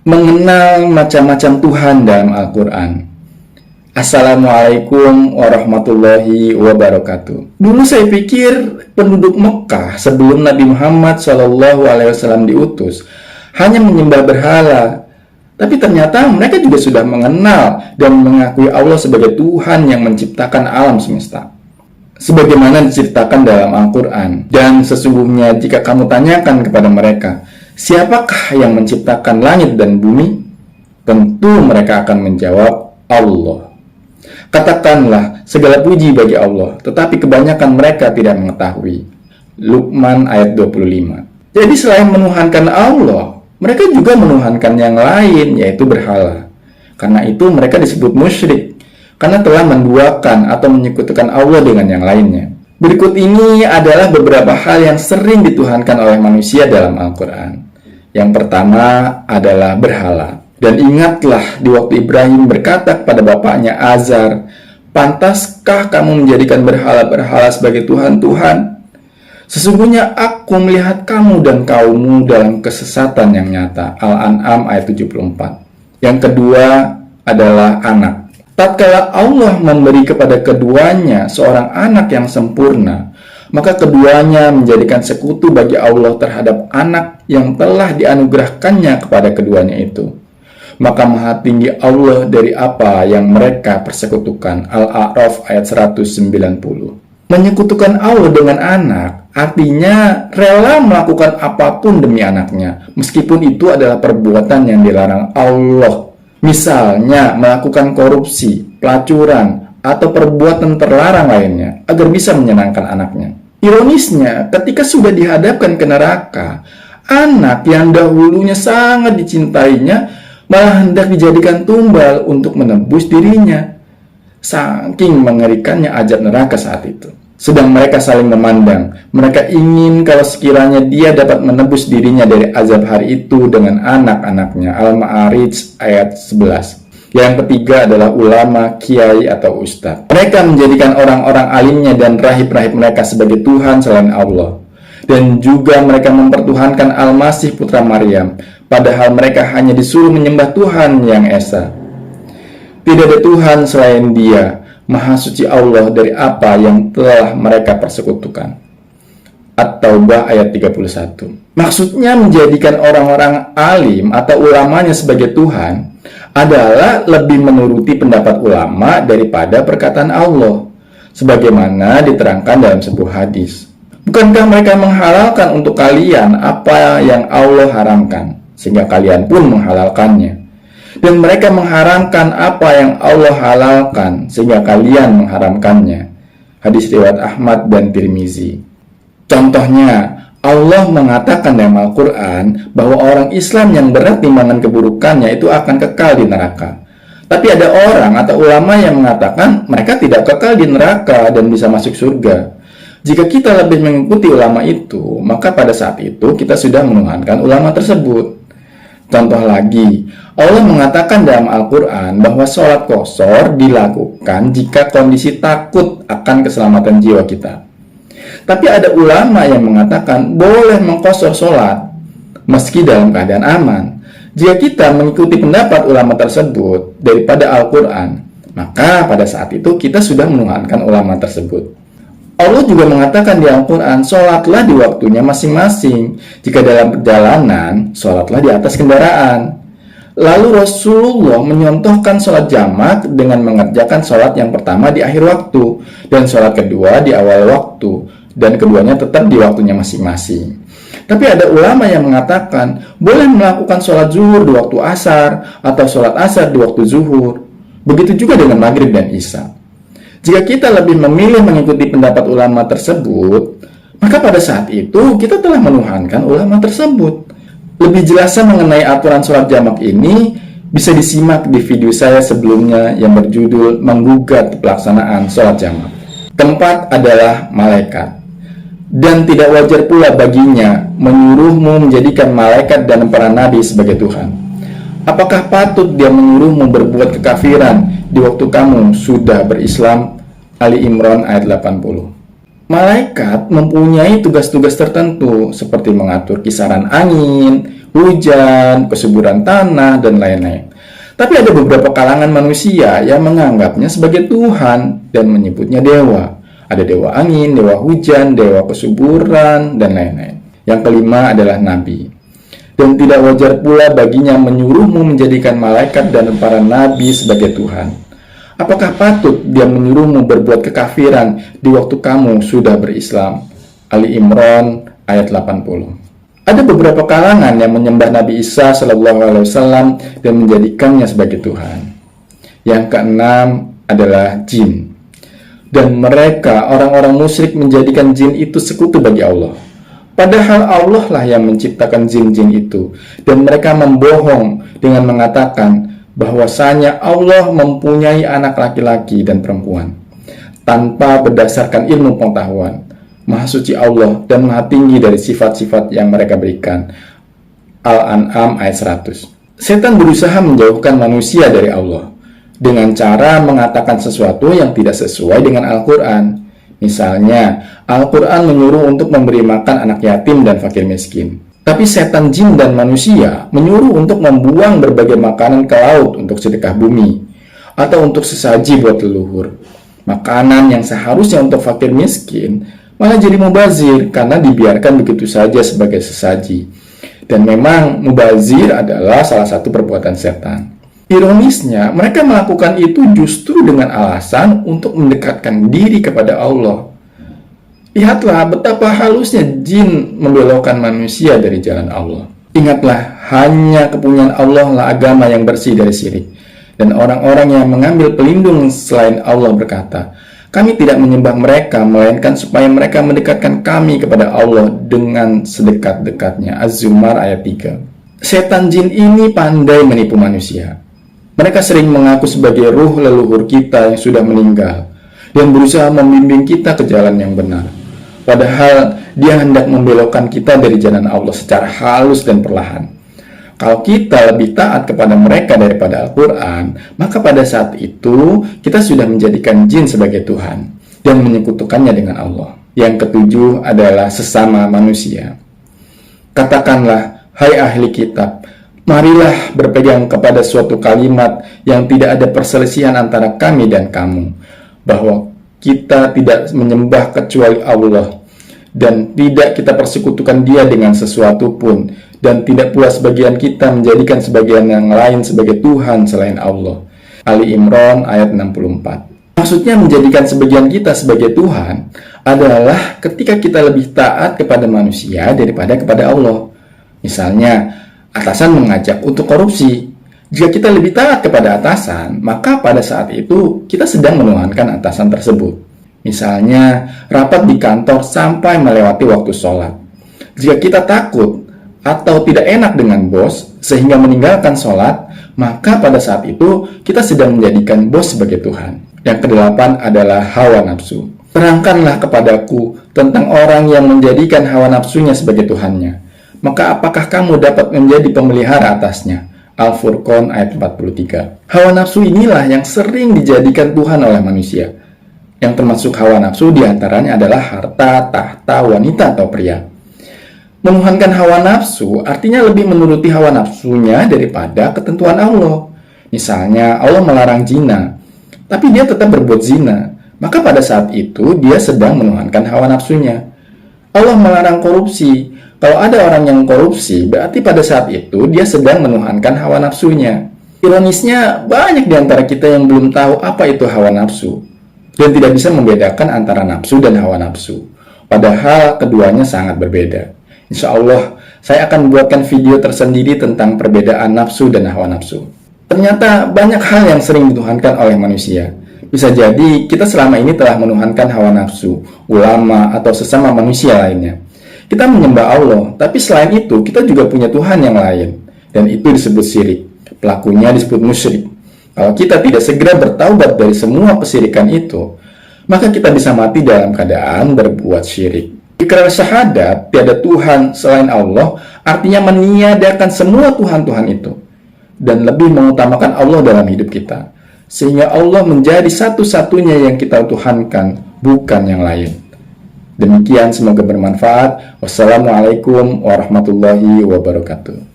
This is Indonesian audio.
mengenal macam-macam Tuhan dalam Al-Quran. Assalamualaikum warahmatullahi wabarakatuh. Dulu saya pikir penduduk Mekah sebelum Nabi Muhammad SAW diutus hanya menyembah berhala. Tapi ternyata mereka juga sudah mengenal dan mengakui Allah sebagai Tuhan yang menciptakan alam semesta, sebagaimana diceritakan dalam Al-Quran. Dan sesungguhnya jika kamu tanyakan kepada mereka, siapakah yang menciptakan langit dan bumi? Tentu mereka akan menjawab, Allah. Katakanlah, segala puji bagi Allah, tetapi kebanyakan mereka tidak mengetahui. Luqman ayat 25. Jadi selain menuhankan Allah, mereka juga menuhankan yang lain, yaitu berhala. Karena itu mereka disebut musyrik, karena telah menduakan atau menyekutukan Allah dengan yang lainnya. Berikut ini adalah beberapa hal yang sering dituhankan oleh manusia dalam Al-Quran. Yang pertama adalah berhala. Dan ingatlah di waktu Ibrahim berkata kepada bapaknya Azar, pantaskah kamu menjadikan berhala-berhala sebagai Tuhan-Tuhan? Sesungguhnya aku melihat kamu dan kaummu dalam kesesatan yang nyata. Al-An'am ayat 74. Yang kedua adalah anak. Tatkala Allah memberi kepada keduanya seorang anak yang sempurna, maka keduanya menjadikan sekutu bagi Allah terhadap anak yang telah dianugerahkannya kepada keduanya itu. Maka maha tinggi Allah dari apa yang mereka persekutukan. Al-A'raf ayat 190. Menyekutukan Allah dengan anak artinya rela melakukan apapun demi anaknya, meskipun itu adalah perbuatan yang dilarang Allah. Misalnya melakukan korupsi, pelacuran, atau perbuatan terlarang lainnya agar bisa menyenangkan anaknya. Ironisnya, ketika sudah dihadapkan ke neraka, anak yang dahulunya sangat dicintainya malah hendak dijadikan tumbal untuk menebus dirinya. Saking mengerikannya azab neraka saat itu. Sedang mereka saling memandang. Mereka ingin kalau sekiranya dia dapat menebus dirinya dari azab hari itu dengan anak-anaknya. Al-Ma'arij ayat 11. Yang ketiga adalah ulama, kiai, atau ustadz. Mereka menjadikan orang-orang alimnya dan rahib-rahib mereka sebagai Tuhan selain Allah. Dan juga mereka mempertuhankan Al-Masih putra Maryam, padahal mereka hanya disuruh menyembah Tuhan yang Esa. Tidak ada Tuhan selain Dia, Maha Suci Allah dari apa yang telah mereka persekutukan. At-Taubah ayat 31. Maksudnya menjadikan orang-orang alim atau ulamanya sebagai Tuhan adalah lebih menuruti pendapat ulama daripada perkataan Allah, sebagaimana diterangkan dalam sebuah hadis. Bukankah mereka menghalalkan untuk kalian apa yang Allah haramkan, sehingga kalian pun menghalalkannya? Dan mereka mengharamkan apa yang Allah halalkan, sehingga kalian mengharamkannya. Hadis riwayat Ahmad dan Tirmizi. Contohnya, Allah mengatakan dalam Al-Quran bahwa orang Islam yang berat timbangan keburukannya itu akan kekal di neraka. Tapi ada orang atau ulama yang mengatakan mereka tidak kekal di neraka dan bisa masuk surga. Jika kita lebih mengikuti ulama itu, maka pada saat itu kita sudah menuhankan ulama tersebut. Contoh lagi, Allah mengatakan dalam Al-Quran bahwa sholat qashar dilakukan jika kondisi takut akan keselamatan jiwa kita. Tapi ada ulama yang mengatakan boleh mengqashar sholat meski dalam keadaan aman. Jika kita mengikuti pendapat ulama tersebut daripada Al-Quran, maka pada saat itu kita sudah menuhankan ulama tersebut. Allah juga mengatakan di Al-Quran, sholatlah di waktunya masing-masing. Jika dalam perjalanan, sholatlah di atas kendaraan. Lalu Rasulullah menyontohkan sholat jamak dengan mengerjakan sholat yang pertama di akhir waktu, dan sholat kedua di awal waktu, dan keduanya tetap di waktunya masing-masing. Tapi ada ulama yang mengatakan, boleh melakukan sholat zuhur di waktu asar, atau sholat asar di waktu zuhur. Begitu juga dengan maghrib dan isya. Jika kita lebih memilih mengikuti pendapat ulama tersebut, maka pada saat itu kita telah menuhankan ulama tersebut. Lebih jelasnya mengenai aturan sholat jamak ini bisa disimak di video saya sebelumnya yang berjudul Menggugat Pelaksanaan Sholat Jamak. Keempat adalah malaikat. Dan tidak wajar pula baginya menyuruhmu menjadikan malaikat dan para nabi sebagai Tuhan. Apakah patut dia menyuruhmu berbuat kekafiran di waktu kamu sudah berislam? Ali Imran ayat 80. Malaikat mempunyai tugas-tugas tertentu seperti mengatur kisaran angin, hujan, kesuburan tanah, dan lain-lain. Tapi ada beberapa kalangan manusia yang menganggapnya sebagai Tuhan dan menyebutnya dewa. Ada dewa angin, dewa hujan, dewa kesuburan, dan lain-lain. Yang kelima adalah nabi. Dan tidak wajar pula baginya menyuruhmu menjadikan malaikat dan para nabi sebagai Tuhan. Apakah patut dia menyuruhmu berbuat kekafiran di waktu kamu sudah berislam? Ali Imran ayat 80. Ada beberapa kalangan yang menyembah Nabi Isa SAW dan menjadikannya sebagai Tuhan. Yang keenam adalah jin. Dan mereka, orang-orang musyrik, menjadikan jin itu sekutu bagi Allah. Padahal Allah lah yang menciptakan jin-jin itu. Dan mereka membohong dengan mengatakan bahwasanya Allah mempunyai anak laki-laki dan perempuan tanpa berdasarkan ilmu pengetahuan. Maha suci Allah dan maha tinggi dari sifat-sifat yang mereka berikan. Al-An'am ayat 100. Setan berusaha menjauhkan manusia dari Allah dengan cara mengatakan sesuatu yang tidak sesuai dengan Al-Quran. Misalnya, Al-Quran menyuruh untuk memberi makan anak yatim dan fakir miskin. Tapi setan jin dan manusia menyuruh untuk membuang berbagai makanan ke laut untuk sedekah bumi, atau untuk sesaji buat leluhur. Makanan yang seharusnya untuk fakir miskin malah jadi mubazir karena dibiarkan begitu saja sebagai sesaji. Dan memang mubazir adalah salah satu perbuatan setan. Ironisnya, mereka melakukan itu justru dengan alasan untuk mendekatkan diri kepada Allah. Lihatlah betapa halusnya jin membelokkan manusia dari jalan Allah. Ingatlah, hanya kepunyaan Allah lah agama yang bersih dari syirik. Dan orang-orang yang mengambil pelindung selain Allah berkata, kami tidak menyembah mereka, melainkan supaya mereka mendekatkan kami kepada Allah dengan sedekat-dekatnya. Az-Zumar ayat 3. Setan jin ini pandai menipu manusia. Mereka sering mengaku sebagai ruh leluhur kita yang sudah meninggal dan berusaha membimbing kita ke jalan yang benar. Padahal dia hendak membelokkan kita dari jalan Allah secara halus dan perlahan. Kalau kita lebih taat kepada mereka daripada Al-Quran, maka pada saat itu kita sudah menjadikan jin sebagai Tuhan dan menyekutukannya dengan Allah. Yang ketujuh adalah sesama manusia. Katakanlah, hai ahli kitab, marilah berpegang kepada suatu kalimat yang tidak ada perselisihan antara kami dan kamu, bahwa kita tidak menyembah kecuali Allah, dan tidak kita persekutukan dia dengan sesuatu pun, dan tidak pula sebagian kita menjadikan sebagian yang lain sebagai Tuhan selain Allah. Ali Imran ayat 64. Maksudnya menjadikan sebagian kita sebagai Tuhan adalah ketika kita lebih taat kepada manusia daripada kepada Allah. Misalnya, atasan mengajak untuk korupsi. Jika kita lebih taat kepada atasan, maka pada saat itu kita sedang menuhankan atasan tersebut. Misalnya, rapat di kantor sampai melewati waktu sholat. Jika kita takut atau tidak enak dengan bos sehingga meninggalkan sholat, maka pada saat itu kita sedang menjadikan bos sebagai Tuhan. Yang kedelapan adalah hawa nafsu. Terangkanlah kepadaku tentang orang yang menjadikan hawa nafsunya sebagai Tuhannya. Maka apakah kamu dapat menjadi pemelihara atasnya? Al-Furqan ayat 43. Hawa nafsu inilah yang sering dijadikan Tuhan oleh manusia. Yang termasuk hawa nafsu diantaranya adalah harta, tahta, wanita atau pria. Menuhankan hawa nafsu artinya lebih menuruti hawa nafsunya daripada ketentuan Allah. Misalnya Allah melarang zina, tapi dia tetap berbuat zina. Maka pada saat itu dia sedang menuhankan hawa nafsunya. Allah melarang korupsi. Kalau ada orang yang korupsi, berarti pada saat itu dia sedang menuhankan hawa nafsunya. Ironisnya, banyak di antara kita yang belum tahu apa itu hawa nafsu dan tidak bisa membedakan antara nafsu dan hawa nafsu. Padahal keduanya sangat berbeda. Insya Allah, saya akan membuatkan video tersendiri tentang perbedaan nafsu dan hawa nafsu. Ternyata banyak hal yang sering dituhankan oleh manusia. Bisa jadi kita selama ini telah menuhankan hawa nafsu, ulama, atau sesama manusia lainnya. Kita menyembah Allah, tapi selain itu kita juga punya Tuhan yang lain, dan itu disebut syirik. Pelakunya disebut musyrik. Kalau kita tidak segera bertaubat dari semua kesyirikan itu, maka kita bisa mati dalam keadaan berbuat syirik. Ikrar syahadat tiada Tuhan selain Allah artinya meniadakan semua Tuhan-Tuhan itu dan lebih mengutamakan Allah dalam hidup kita, sehingga Allah menjadi satu-satunya yang kita tuhankan, bukan yang lain. Demikian, semoga bermanfaat. Wassalamualaikum warahmatullahi wabarakatuh.